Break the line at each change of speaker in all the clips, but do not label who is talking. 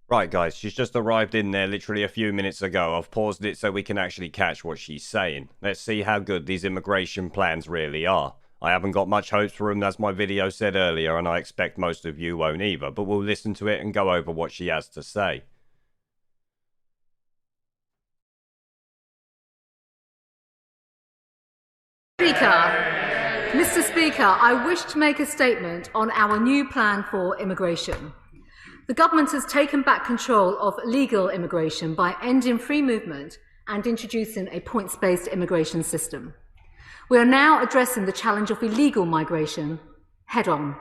Right, guys, she's just arrived in there literally a few minutes ago. I've paused it so we can actually catch what she's saying. Let's see how good these immigration plans really are. I haven't got much hopes for them, as my video said earlier, and I expect most of you won't either, but we'll listen to it and go over what she has to say.
Mr. Speaker, I wish to make a statement on our new plan for immigration. The government has taken back control of legal immigration by ending free movement and introducing a points-based immigration system. We are now addressing the challenge of illegal migration head-on.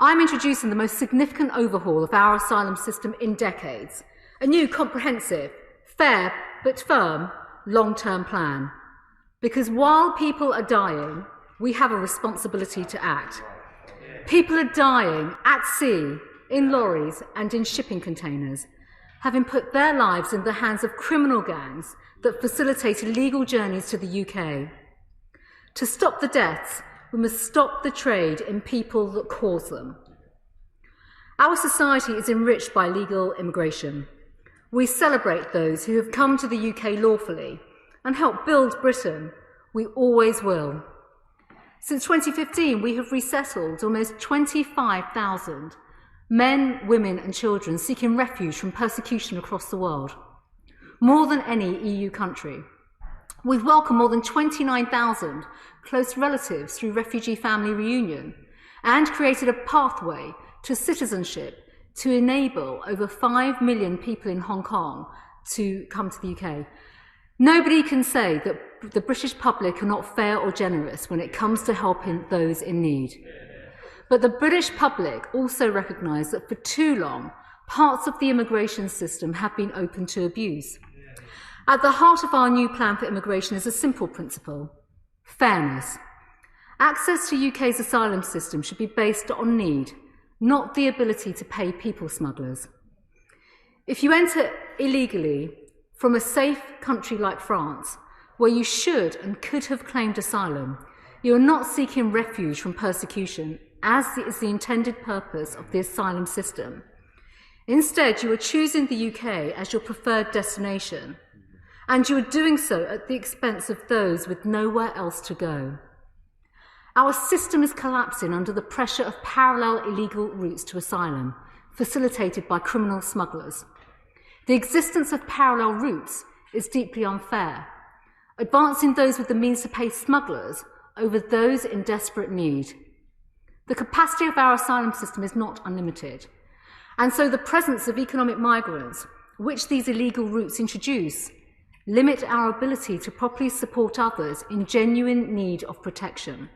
I'm introducing the most significant overhaul of our asylum system in decades, a new comprehensive, fair but firm long-term plan. Because while people are dying, we have a responsibility to act. People are dying at sea, in lorries and in shipping containers, having put their lives in the hands of criminal gangs that facilitate illegal journeys to the UK. To stop the deaths, we must stop the trade in people that cause them. Our society is enriched by legal immigration. We celebrate those who have come to the UK lawfully and help build Britain. We always will. Since 2015, we have resettled almost 25,000 men, women and children seeking refuge from persecution across the world, more than any EU country. We've welcomed more than 29,000 close relatives through refugee family reunion and created a pathway to citizenship to enable over 5 million people in Hong Kong to come to the UK. Nobody can say that the British public are not fair or generous when it comes to helping those in need. But the British public also recognise that for too long, parts of the immigration system have been open to abuse. At the heart of our new plan for immigration is a simple principle: fairness. Access to UK's asylum system should be based on need, not the ability to pay people smugglers. If you enter illegally from a safe country like France, where you should and could have claimed asylum, you are not seeking refuge from persecution, as is the intended purpose of the asylum system. Instead, you are choosing the UK as your preferred destination, and you are doing so at the expense of those with nowhere else to go. Our system is collapsing under the pressure of parallel illegal routes to asylum, facilitated by criminal smugglers. The existence of parallel routes is deeply unfair, advancing those with the means to pay smugglers over those in desperate need. The capacity of our asylum system is not unlimited, and so the presence of economic migrants, which these illegal routes introduce, limit our ability to properly support others in genuine need of protection.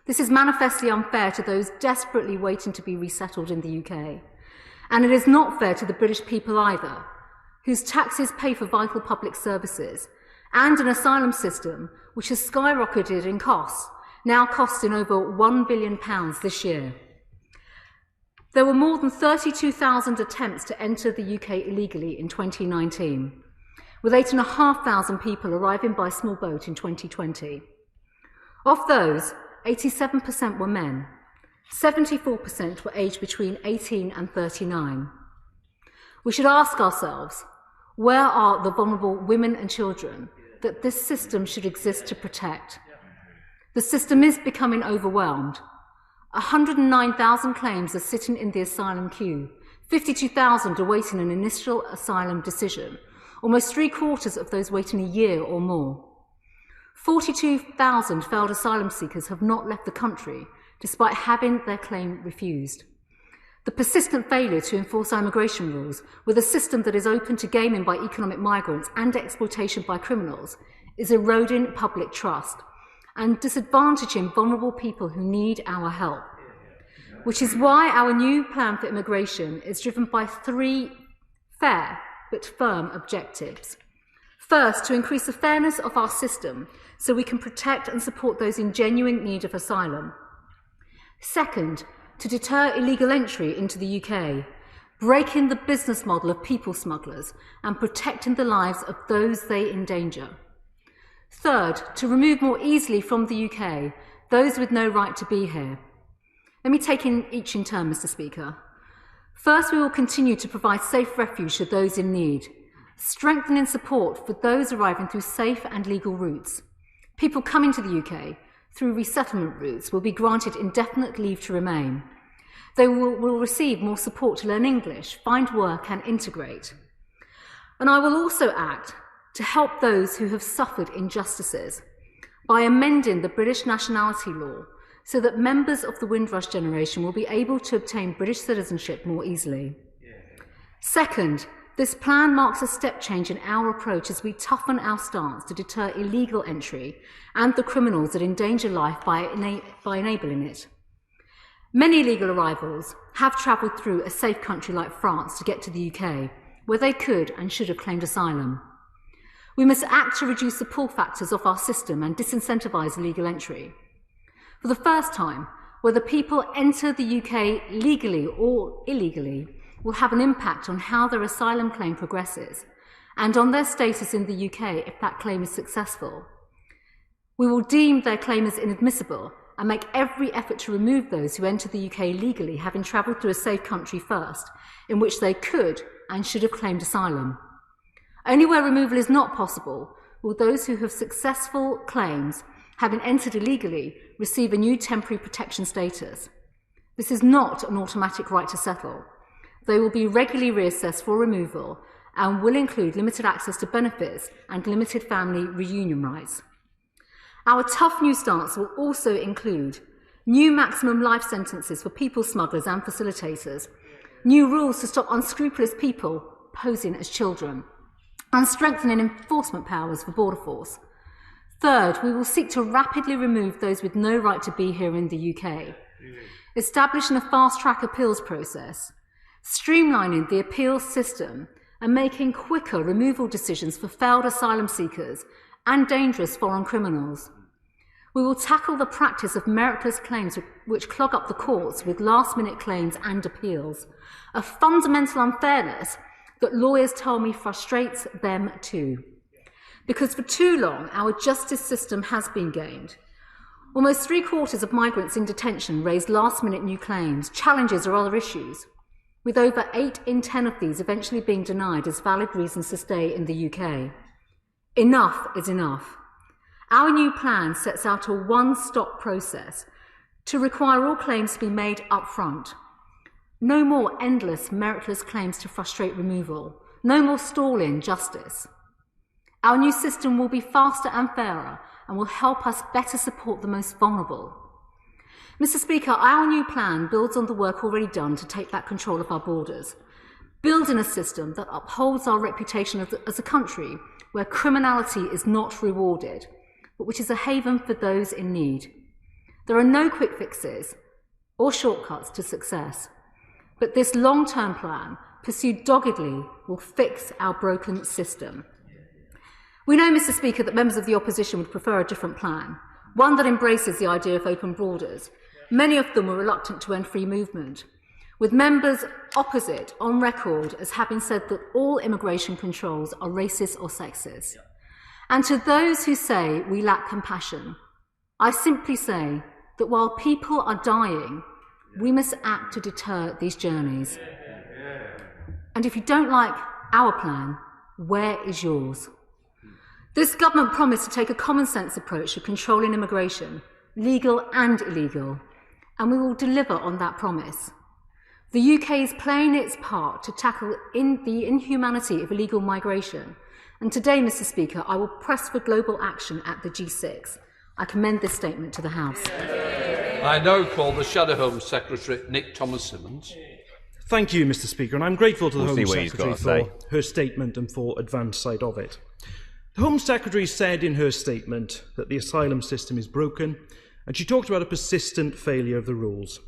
This is manifestly unfair to those desperately waiting to be resettled in the UK, and it is not fair to the British people either, whose taxes pay for vital public services and an asylum system which has skyrocketed in costs, now costing over £1 billion this year. There were more than 32,000 attempts to enter the UK illegally in 2019, with 8,500 people arriving by small boat in 2020. Of those, 87% were men, 74% were aged between 18 and 39. We should ask ourselves, where are the vulnerable women and children that this system should exist to protect? The system is becoming overwhelmed. 109,000 claims are sitting in the asylum queue, 52,000 awaiting an initial asylum decision, almost 3/4 of those waiting a year or more. 42,000 failed asylum seekers have not left the country despite having their claim refused. The persistent failure to enforce our immigration rules with a system that is open to gaming by economic migrants and exploitation by criminals is eroding public trust and disadvantaging vulnerable people who need our help, which is why our new plan for immigration is driven by 3 fair but firm objectives. First, to increase the fairness of our system so we can protect and support those in genuine need of asylum. Second, to deter illegal entry into the UK, breaking the business model of people smugglers and protecting the lives of those they endanger. Third, to remove more easily from the UK those with no right to be here. Let me take each in turn, Mr. Speaker. First, we will continue to provide safe refuge to those in need, strengthening support for those arriving through safe and legal routes. People coming to the UK through resettlement routes will be granted indefinite leave to remain. They will receive more support to learn English, find work and integrate. And I will also act to help those who have suffered injustices by amending the British nationality law so that members of the Windrush generation will be able to obtain British citizenship more easily. Second, this plan marks a step change in our approach as we toughen our stance to deter illegal entry and the criminals that endanger life by enabling it. Many illegal arrivals have travelled through a safe country like France to get to the UK, where they could and should have claimed asylum. We must act to reduce the pull factors of our system and disincentivise illegal entry. For the first time, whether people enter the UK legally or illegally will have an impact on how their asylum claim progresses and on their status in the UK if that claim is successful. We will deem their claim as inadmissible and make every effort to remove those who enter the UK legally, having travelled through a safe country first, in which they could and should have claimed asylum. Only where removal is not possible will those who have successful claims, having entered illegally, receive a new temporary protection status. This is not an automatic right to settle. They will be regularly reassessed for removal and will include limited access to benefits and limited family reunion rights. Our tough new stance will also include new maximum life sentences for people smugglers and facilitators, new rules to stop unscrupulous people posing as children, and strengthening enforcement powers for Border Force. Third, we will seek to rapidly remove those with no right to be here in the UK, establishing a fast-track appeals process, streamlining the appeals system and making quicker removal decisions for failed asylum seekers and dangerous foreign criminals. We will tackle the practice of meritless claims which clog up the courts with last-minute claims and appeals, a fundamental unfairness that lawyers tell me frustrates them too. Because for too long, our justice system has been gamed. Almost 3/4 of migrants in detention raise last-minute new claims, challenges or other issues, with over 8 in 10 of these eventually being denied as valid reasons to stay in the UK. Enough is enough. Our new plan sets out a one-stop process to require all claims to be made up front. No more endless, meritless claims to frustrate removal. No more stalling justice. Our new system will be faster and fairer and will help us better support the most vulnerable. Mr. Speaker, our new plan builds on the work already done to take back control of our borders, building a system that upholds our reputation as a country where criminality is not rewarded, but which is a haven for those in need. There are no quick fixes or shortcuts to success, but this long-term plan, pursued doggedly, will fix our broken system. We know, Mr. Speaker, that members of the opposition would prefer a different plan, one that embraces the idea of open borders. Many of them were reluctant to end free movement, with members opposite on record as having said that all immigration controls are racist or sexist. And to those who say we lack compassion, I simply say that while people are dying, we must act to deter these journeys. And if you don't like our plan, where is yours? This government promised to take a common sense approach to controlling immigration, legal and illegal, and we will deliver on that promise. The UK is playing its part to tackle the inhumanity of illegal migration. And today, Mr. Speaker, I will press for global action at the G6. I commend this statement to the House.
I now call the Shadow Home Secretary, Nick Thomas-Simmons.
Thank you, Mr. Speaker, and I'm grateful to the Home Secretary for her statement and for advance sight of it. The Home Secretary said in her statement that the asylum system is broken, and she talked about a persistent failure of the rules.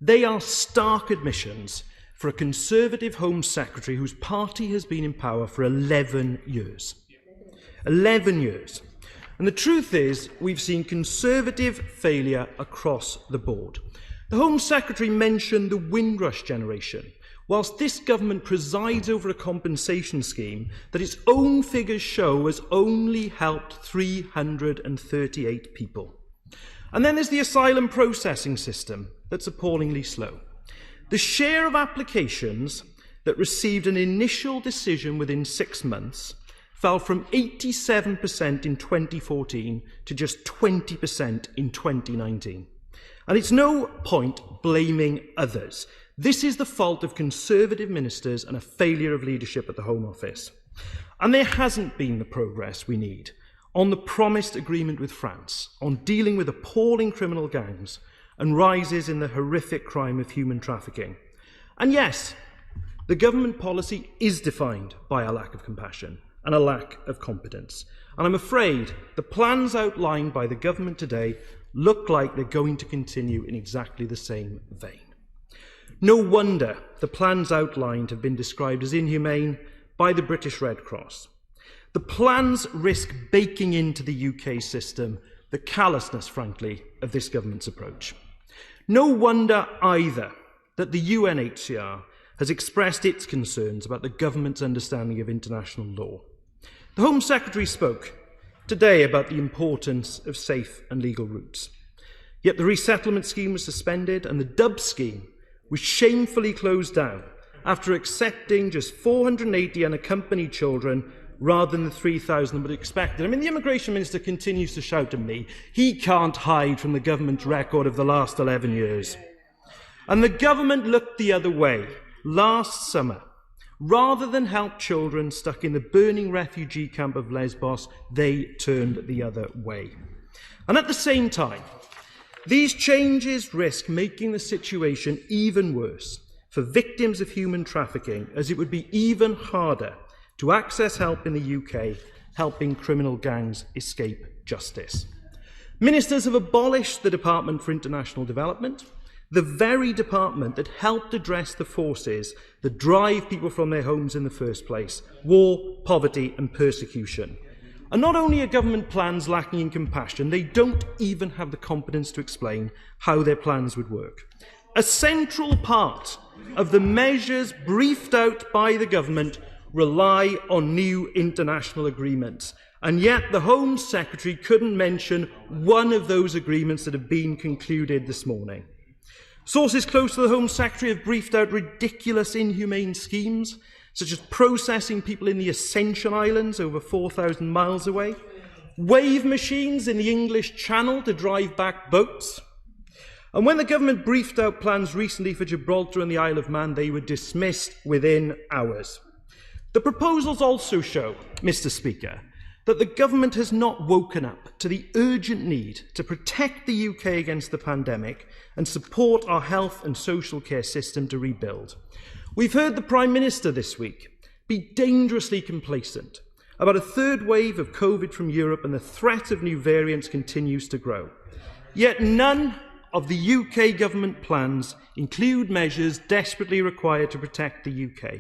They are stark admissions for a Conservative Home Secretary whose party has been in power for 11 years. 11 years. And the truth is, we've seen Conservative failure across the board. The Home Secretary mentioned the Windrush generation, whilst this government presides over a compensation scheme that its own figures show has only helped 338 people. And then there's the asylum processing system that's appallingly slow. The share of applications that received an initial decision within 6 months fell from 87% in 2014 to just 20% in 2019. And it's no point blaming others. This is the fault of Conservative ministers and a failure of leadership at the Home Office. And there hasn't been the progress we need on the promised agreement with France, on dealing with appalling criminal gangs and rises in the horrific crime of human trafficking. And yes, the government policy is defined by a lack of compassion and a lack of competence. And I'm afraid the plans outlined by the government today look like they're going to continue in exactly the same vein. No wonder the plans outlined have been described as inhumane by the British Red Cross. The plans risk baking into the UK system the callousness, frankly, of this government's approach. No wonder either that the UNHCR has expressed its concerns about the government's understanding of international law. The Home Secretary spoke today about the importance of safe and legal routes. Yet the resettlement scheme was suspended and the DUB scheme was shamefully closed down after accepting just 480 unaccompanied children rather than the 3,000 that were expected. I mean, the Immigration Minister continues to shout at me. He can't hide from the government's record of the last 11 years. And the government looked the other way last summer. Rather than help children stuck in the burning refugee camp of Lesbos, they turned the other way. And at the same time, these changes risk making the situation even worse for victims of human trafficking, as it would be even harder to access help in the UK, helping criminal gangs escape justice. Ministers have abolished the Department for International Development, the very department that helped address the forces that drive people from their homes in the first place: war, poverty and persecution. And not only are government plans lacking in compassion, they don't even have the competence to explain how their plans would work. A central part of the measures briefed out by the government rely on new international agreements. And yet the Home Secretary couldn't mention one of those agreements that have been concluded this morning. Sources close to the Home Secretary have briefed out ridiculous, inhumane schemes, such as processing people in the Ascension Islands over 4,000 miles away, wave machines in the English Channel to drive back boats. And when the government briefed out plans recently for Gibraltar and the Isle of Man, they were dismissed within hours. The proposals also show, Mr. Speaker, that the government has not woken up to the urgent need to protect the UK against the pandemic and support our health and social care system to rebuild. We've heard the Prime Minister this week be dangerously complacent about a third wave of COVID from Europe, and the threat of new variants continues to grow. Yet none of the UK government plans include measures desperately required to protect the UK.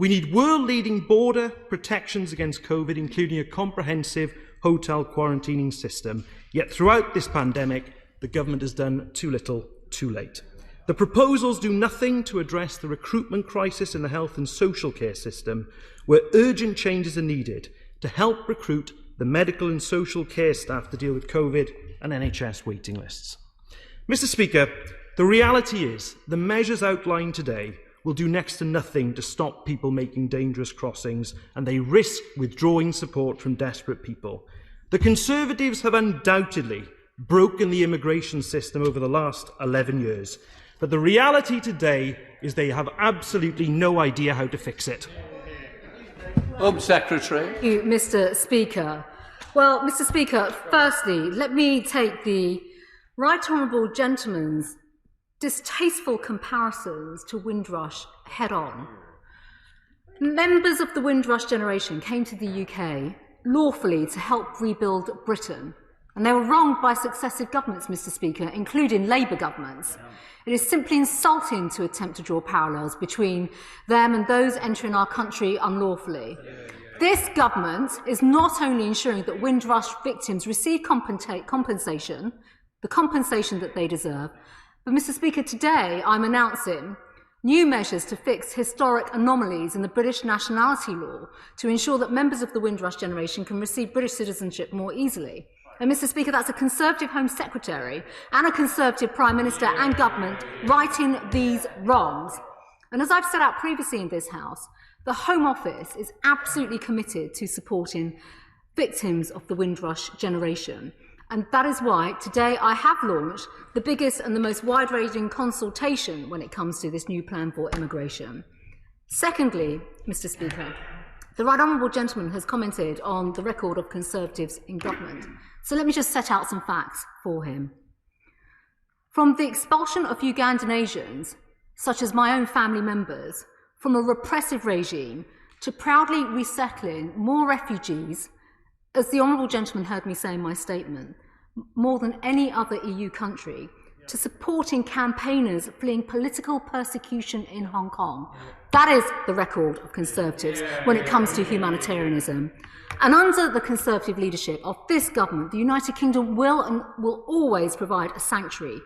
We need world-leading border protections against COVID, including a comprehensive hotel quarantining system. Yet throughout this pandemic, the government has done too little, too late. The proposals do nothing to address the recruitment crisis in the health and social care system, where urgent changes are needed to help recruit the medical and social care staff to deal with COVID and NHS waiting lists. Mr. Speaker, the reality is the measures outlined today will do next to nothing to stop people making dangerous crossings, and they risk withdrawing support from desperate people. The Conservatives have undoubtedly broken the immigration system over the last 11 years, but the reality today is they have absolutely no idea how to fix it.
Home Secretary.
Thank you, Mr. Speaker. Well, Mr. Speaker, firstly, let me take the Right Honourable Gentleman's distasteful comparisons to Windrush head on. Members of the Windrush generation came to the UK lawfully to help rebuild Britain, and they were wronged by successive governments, Mr. Speaker, including Labour governments. It is simply insulting to attempt to draw parallels between them and those entering our country unlawfully. This government is not only ensuring that Windrush victims receive compensation, the compensation that they deserve, but, Mr. Speaker, today I'm announcing new measures to fix historic anomalies in the British nationality law to ensure that members of the Windrush generation can receive British citizenship more easily. And Mr. Speaker, that's a Conservative Home Secretary and a Conservative Prime Minister and government righting these wrongs. And as I've set out previously in this House, the Home Office is absolutely committed to supporting victims of the Windrush generation. And that is why today I have launched the biggest and the most wide-ranging consultation when it comes to this new plan for immigration. Secondly, Mr. Speaker, the Right Honourable Gentleman has commented on the record of Conservatives in government. So let me just set out some facts for him. From the expulsion of Ugandan Asians, such as my own family members, from a repressive regime to proudly resettling more refugees, as the Honourable Gentleman heard me say in my statement, more than any other EU country, to supporting campaigners fleeing political persecution in Hong Kong. That is the record of Conservatives when it comes to humanitarianism. And under the Conservative leadership of this government, the United Kingdom will and will always provide a sanctuary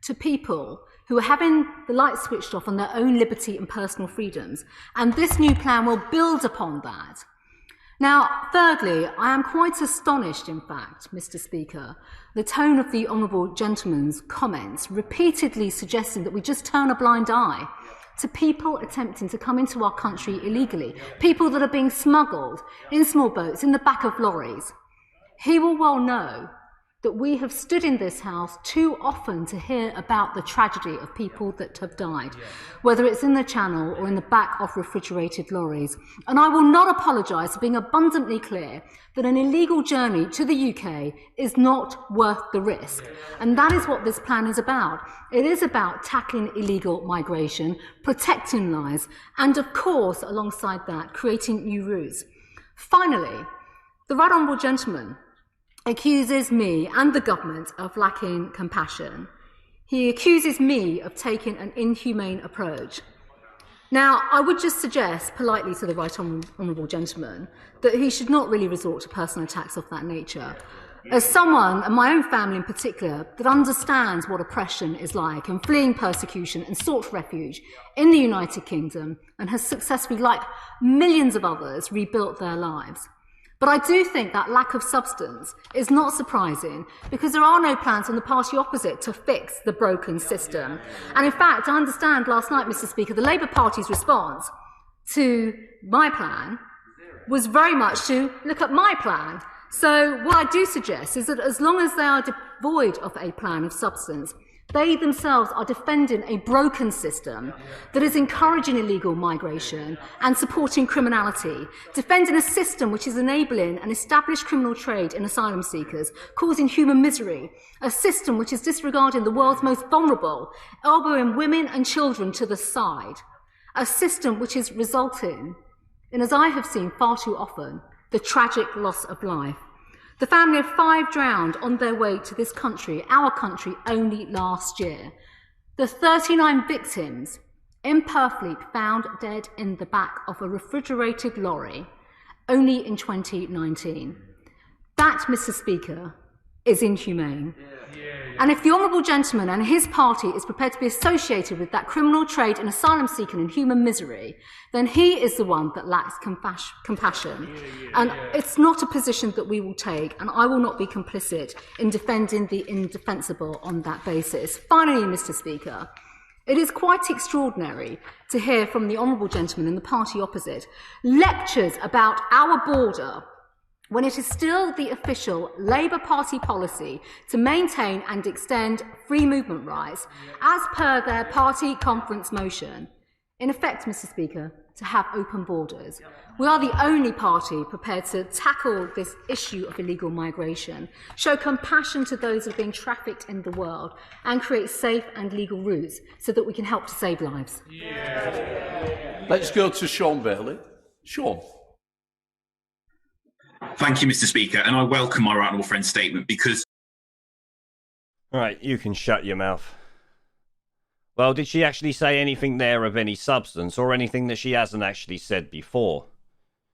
to people who are having the lights switched off on their own liberty and personal freedoms. And this new plan will build upon that. Now, thirdly, I am quite astonished, in fact, Mr. Speaker, the tone of the Honourable Gentleman's comments, repeatedly suggesting that we just turn a blind eye to people attempting to come into our country illegally, people that are being smuggled in small boats, in the back of lorries. He will well know that we have stood in this House too often to hear about the tragedy of people that have died, whether it's in the Channel or in the back of refrigerated lorries. And I will not apologise for being abundantly clear that an illegal journey to the UK is not worth the risk. And that is what this plan is about. It is about tackling illegal migration, protecting lives, and of course, alongside that, creating new routes. Finally, the Right Honourable Gentleman accuses me and the government of lacking compassion. He accuses me of taking an inhumane approach. Now, I would just suggest politely to the Right Honourable Gentleman that he should not really resort to personal attacks of that nature. As someone, and my own family in particular, that understands what oppression is like and fleeing persecution and sought refuge in the United Kingdom and has successfully, like millions of others, rebuilt their lives. But I do think that lack of substance is not surprising because there are no plans on the party opposite to fix the broken system. And in fact, I understand last night, Mr. Speaker, the Labour Party's response to my plan was very much to look at my plan. So what I do suggest is that as long as they are devoid of a plan of substance, they themselves are defending a broken system that is encouraging illegal migration and supporting criminality, defending a system which is enabling an established criminal trade in asylum seekers, causing human misery, a system which is disregarding the world's most vulnerable, elbowing women and children to the side, a system which is resulting in, as I have seen far too often, the tragic loss of life. The family of 5 drowned on their way to this country, our country, only last year. The 39 victims in Purfleet found dead in the back of a refrigerated lorry only in 2019. That, Mr. Speaker, is inhumane. And if the Honourable Gentleman and his party is prepared to be associated with that criminal trade in asylum seeking and human misery, then he is the one that lacks compassion. And it's not a position that we will take, and I will not be complicit in defending the indefensible on that basis. Finally, Mr. Speaker, it is quite extraordinary to hear from the Honourable Gentleman and the party opposite lectures about our border when it is still the official Labour Party policy to maintain and extend free movement rights as per their party conference motion. In effect, Mr. Speaker, to have open borders. We are the only party prepared to tackle this issue of illegal migration, show compassion to those who are being trafficked in the world, and create safe and legal routes so that we can help to save lives.
Let's go to Sean Bailey. Sean.
Thank you, Mr. Speaker, and I welcome my right honourable friend's statement because...
Right, you can shut your mouth. Well, did she actually say anything there of any substance, or anything that she hasn't actually said before?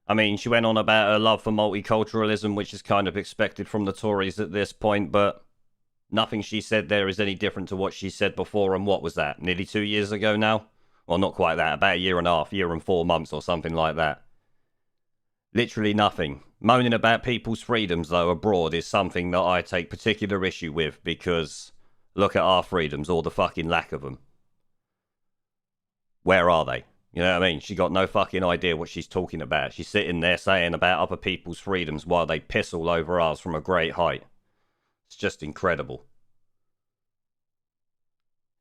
I mean, she went on about her love for multiculturalism, which is kind of expected from the Tories at this point, but nothing she said there is any different to what she said before, and what was that, nearly 2 years ago now? Well, not quite that, about a year and a half, year and 4 months or something like that. Literally nothing. Moaning about people's freedoms, though, abroad is something that I take particular issue with, because look at our freedoms, or the fucking lack of them. Where are they? You know what I mean? She got no fucking idea what she's talking about. She's sitting there saying about other people's freedoms while they piss all over ours from a great height. It's just incredible.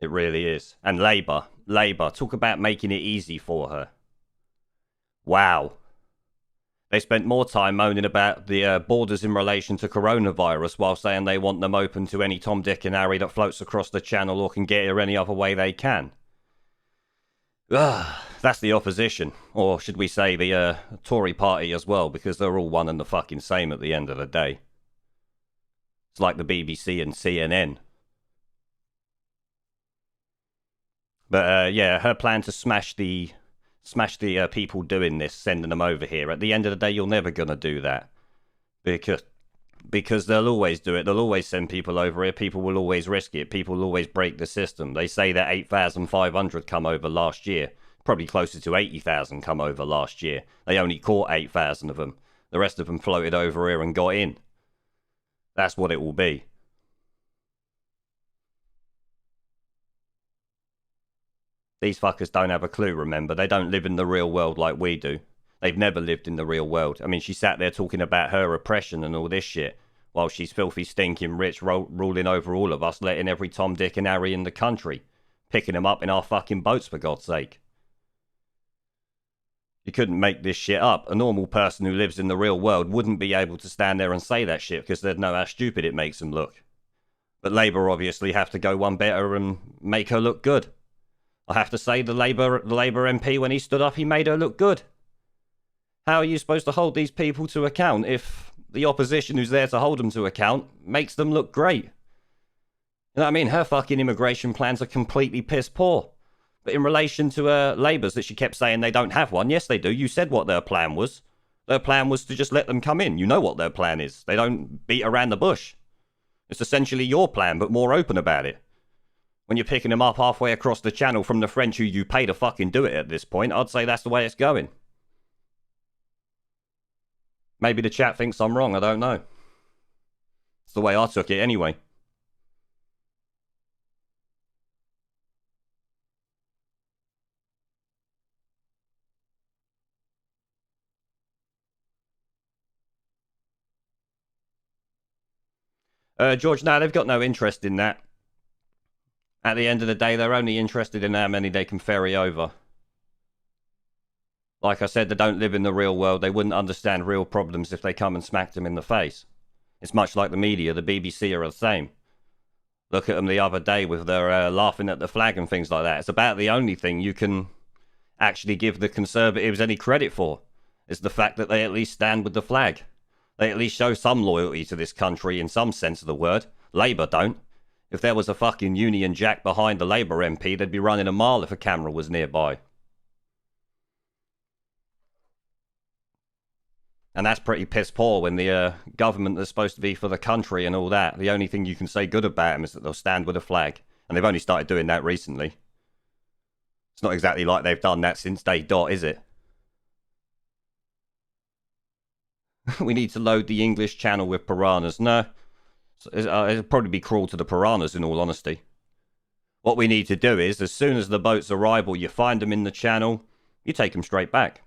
It really is. And Labour, talk about making it easy for her. Wow. They spent more time moaning about the borders in relation to coronavirus while saying they want them open to any Tom, Dick and Harry that floats across the channel or can get here any other way they can. That's the opposition. Or should we say the Tory party as well, because they're all one and the fucking same at the end of the day. It's like the BBC and CNN. But yeah, her plan to smash the people doing this, sending them over here. At the end of the day, you're never going to do that. Because they'll always do it. They'll always send people over here. People will always risk it. People will always break the system. They say that 8,500 come over last year. Probably closer to 80,000 come over last year. They only caught 8,000 of them. The rest of them floated over here and got in. That's what it will be. These fuckers don't have a clue, remember? They don't live in the real world like we do. They've never lived in the real world. I mean, she sat there talking about her oppression and all this shit, while she's filthy, stinking rich, ruling over all of us, letting every Tom, Dick and Harry in the country, picking them up in our fucking boats, for God's sake. You couldn't make this shit up. A normal person who lives in the real world wouldn't be able to stand there and say that shit, because they'd know how stupid it makes them look. But Labour obviously have to go one better and make her look good. I have to say, the Labour MP, when he stood up, he made her look good. How are you supposed to hold these people to account if the opposition who's there to hold them to account makes them look great? You know what I mean? Her fucking immigration plans are completely piss poor. But in relation to Labour's, that she kept saying they don't have one, yes they do. You said what their plan was. Their plan was to just let them come in. You know what their plan is. They don't beat around the bush. It's essentially your plan, but more open about it. When you're picking them up halfway across the channel from the French who you pay to fucking do it at this point, I'd say that's the way it's going. Maybe the chat thinks I'm wrong, I don't know. It's the way I took it anyway. George, no, they've got no interest in that. At the end of the day, they're only interested in how many they can ferry over. Like I said, they don't live in the real world. They wouldn't understand real problems if they come and smacked them in the face. It's much like the media. The BBC are the same. Look at them the other day with their laughing at the flag and things like that. It's about the only thing you can actually give the Conservatives any credit for, is the fact that they at least stand with the flag. They at least show some loyalty to this country in some sense of the word. Labour don't. If there was a fucking Union Jack behind the Labour MP, they'd be running a mile if a camera was nearby. And that's pretty piss poor when the government that's supposed to be for the country and all that, the only thing you can say good about them is that they'll stand with a flag. And they've only started doing that recently. It's not exactly like they've done that since day dot, is it? We need to load the English channel with piranhas. No. It'd probably be cruel to the piranhas, in all honesty. What we need to do is, as soon as the boats arrive or you find them in the channel, you take them straight back.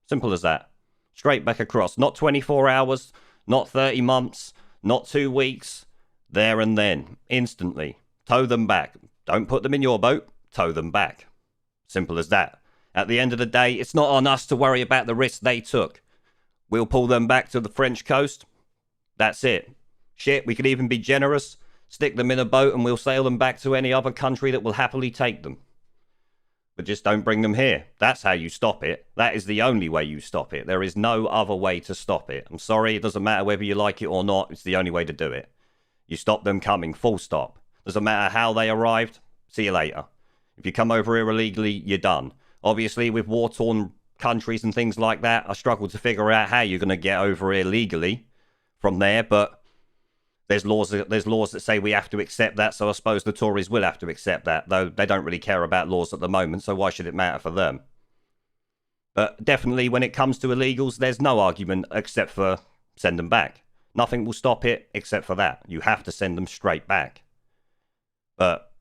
Simple as that. Straight back across. Not 24 hours, not 30 months, not 2 weeks. There and then. Instantly. Tow them back. Don't put them in your boat. Tow them back. Simple as that. At the end of the day, it's not on us to worry about the risk they took. We'll pull them back to the French coast. That's it. Shit, we could even be generous, stick them in a boat and we'll sail them back to any other country that will happily take them. But just don't bring them here. That's how you stop it. That is the only way you stop it. There is no other way to stop it. I'm sorry, it doesn't matter whether you like it or not. It's the only way to do it. You stop them coming, full stop. Doesn't matter how they arrived. See you later. If you come over here illegally, you're done. Obviously, with war-torn countries and things like that, I struggle to figure out how you're going to get over here legally from there, but there's laws that say we have to accept that, so I suppose the Tories will have to accept that, though they don't really care about laws at the moment, so why should it matter for them? But definitely when it comes to illegals, there's no argument except for send them back. Nothing will stop it except for that. You have to send them straight back. But,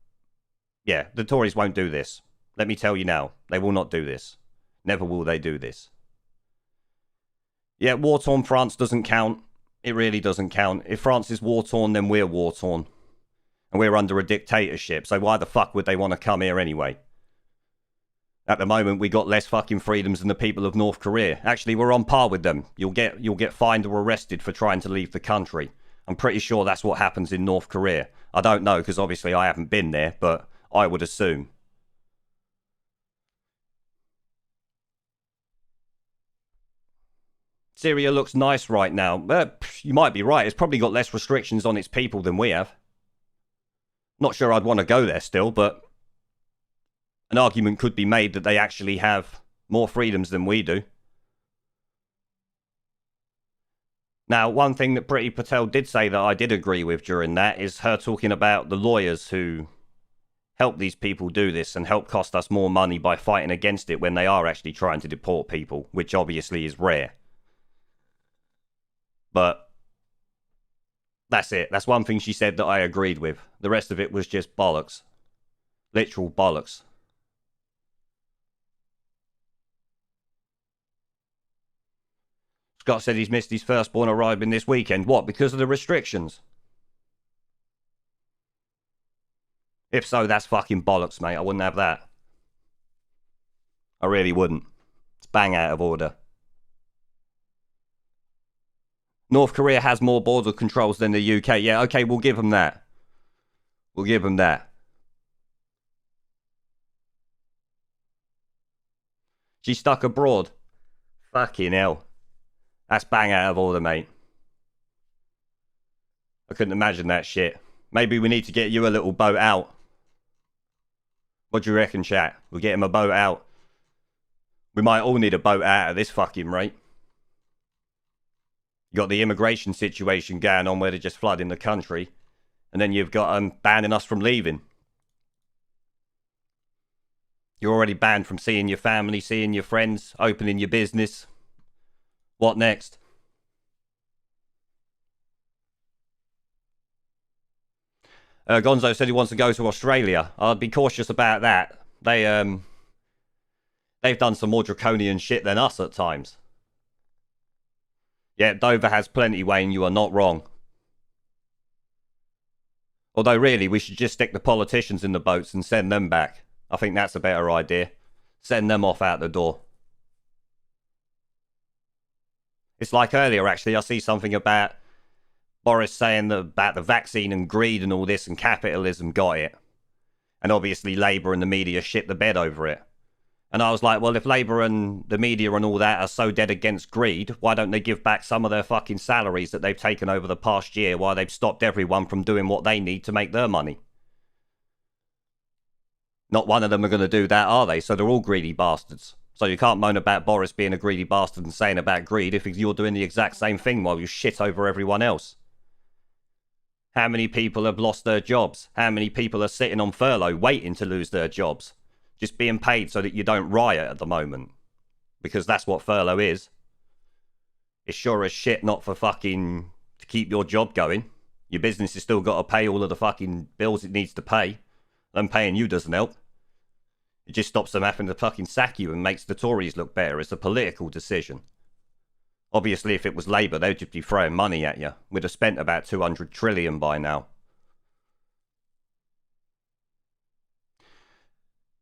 yeah, the Tories won't do this. Let me tell you now, they will not do this. Never will they do this. Yeah, war-torn France doesn't count. It really doesn't count. If France is war-torn, then we're war-torn. And we're under a dictatorship, so why the fuck would they want to come here anyway? At the moment, we got less fucking freedoms than the people of North Korea. Actually, we're on par with them. You'll get fined or arrested for trying to leave the country. I'm pretty sure that's what happens in North Korea. I don't know, because obviously I haven't been there, but I would assume. Syria looks nice right now. You might be right. It's probably got less restrictions on its people than we have. Not sure I'd want to go there still, but an argument could be made that they actually have more freedoms than we do. Now, one thing that Priti Patel did say that I did agree with during that is her talking about the lawyers who help these people do this and help cost us more money by fighting against it when they are actually trying to deport people, which obviously is rare. But that's it. That's one thing she said that I agreed with. The rest of it was just bollocks. Literal bollocks. Scott said he's missed his firstborn arriving this weekend. What, because of the restrictions? If so, that's fucking bollocks, mate. I wouldn't have that. I really wouldn't. It's bang out of order. North Korea has more border controls than the UK. Yeah, okay, we'll give them that. We'll give them that. She's stuck abroad. Fucking hell. That's bang out of order, mate. I couldn't imagine that shit. Maybe we need to get you a little boat out. What do you reckon, chat? We'll get him a boat out. We might all need a boat out at this fucking rate. You got the immigration situation going on where they're just flooding the country. And then you've got banning us from leaving. You're already banned from seeing your family, seeing your friends, opening your business. What next? Gonzo said he wants to go to Australia. I'd be cautious about that. They've done some more draconian shit than us at times. Yeah, Dover has plenty, Wayne. You are not wrong. Although, really, we should just stick the politicians in the boats and send them back. I think that's a better idea. Send them off out the door. It's like earlier, actually, I see something about Boris saying that about the vaccine and greed and all this and capitalism got it. And obviously Labour and the media shit the bed over it. And I was like, well, if Labour and the media and all that are so dead against greed, why don't they give back some of their fucking salaries that they've taken over the past year while they've stopped everyone from doing what they need to make their money? Not one of them are going to do that, are they? So they're all greedy bastards. So you can't moan about Boris being a greedy bastard and saying about greed if you're doing the exact same thing while you shit over everyone else. How many people have lost their jobs? How many people are sitting on furlough waiting to lose their jobs? Just being paid so that you don't riot at the moment. Because that's what furlough is. It's sure as shit not for fucking to keep your job going. Your business has still got to pay all of the fucking bills it needs to pay. Them paying you doesn't help. It just stops them having to fucking sack you and makes the Tories look better. It's a political decision. Obviously, if it was Labour, they'd just be throwing money at you. We'd have spent about 200 trillion by now.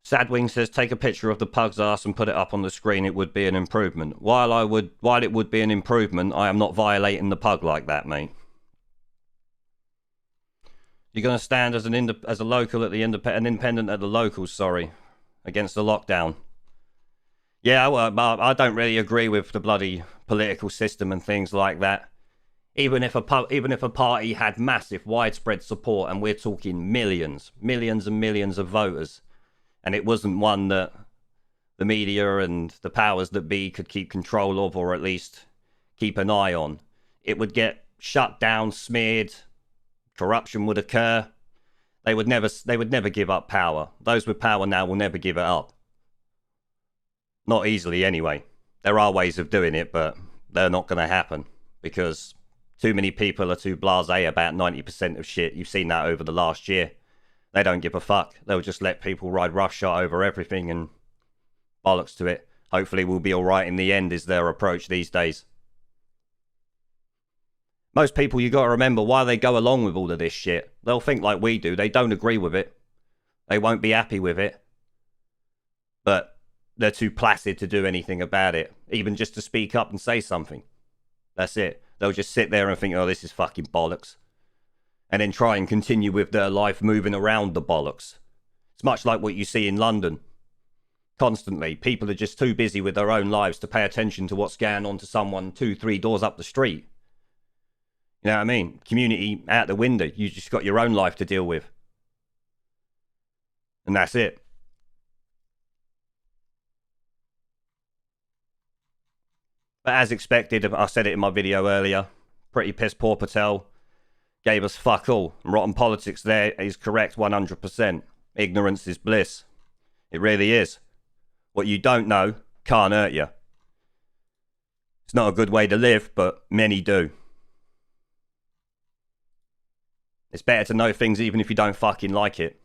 Sadwing says, take a picture of the pug's ass and put it up on the screen. It would be an improvement. While it would be an improvement, I am not violating the pug like that, mate. You're going to stand as a local at the an independent at the locals, sorry, against the lockdown. Yeah, well, I don't really agree with the bloody political system and things like that. Even if a party had massive, widespread support, and we're talking millions and millions of voters, and it wasn't one that the media and the powers that be could keep control of, or at least keep an eye on, it would get shut down, smeared, corruption would occur. They would never give up power. Those with power now will never give it up. Not easily, anyway. There are ways of doing it, but they're not going to happen because too many people are too blasé about 90% of shit. You've seen that over the last year. They don't give a fuck. They'll just let people ride roughshod over everything and bollocks to it. Hopefully we'll be alright in the end is their approach these days. Most people, you got to remember why they go along with all of this shit. They'll think like we do. They don't agree with it. They won't be happy with it. But they're too placid to do anything about it. Even just to speak up and say something. That's it. They'll just sit there and think, oh, this is fucking bollocks. And then try and continue with their life moving around the bollocks. It's much like what you see in London. Constantly, people are just too busy with their own lives to pay attention to what's going on to someone 2-3 doors up the street. You know what I mean? Community out the window. You just got your own life to deal with. And that's it. But as expected, I said it in my video earlier, pretty piss poor Patel gave us fuck all. Rotten politics there is correct 100%. Ignorance is bliss. It really is. What you don't know can't hurt you. It's not a good way to live, but many do. It's better to know things even if you don't fucking like it.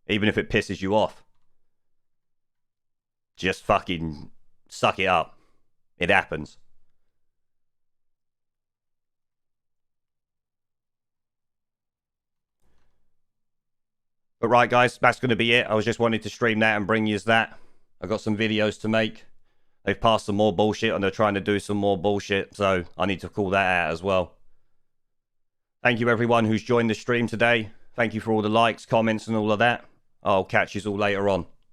Even if it pisses you off. Just fucking suck it up. It happens. But right, guys, that's going to be it. I was just wanting to stream that and bring you that. I've got some videos to make. They've passed some more bullshit and they're trying to do some more bullshit. So I need to call that out as well. Thank you, everyone who's joined the stream today. Thank you for all the likes, comments, and all of that. I'll catch you all later on.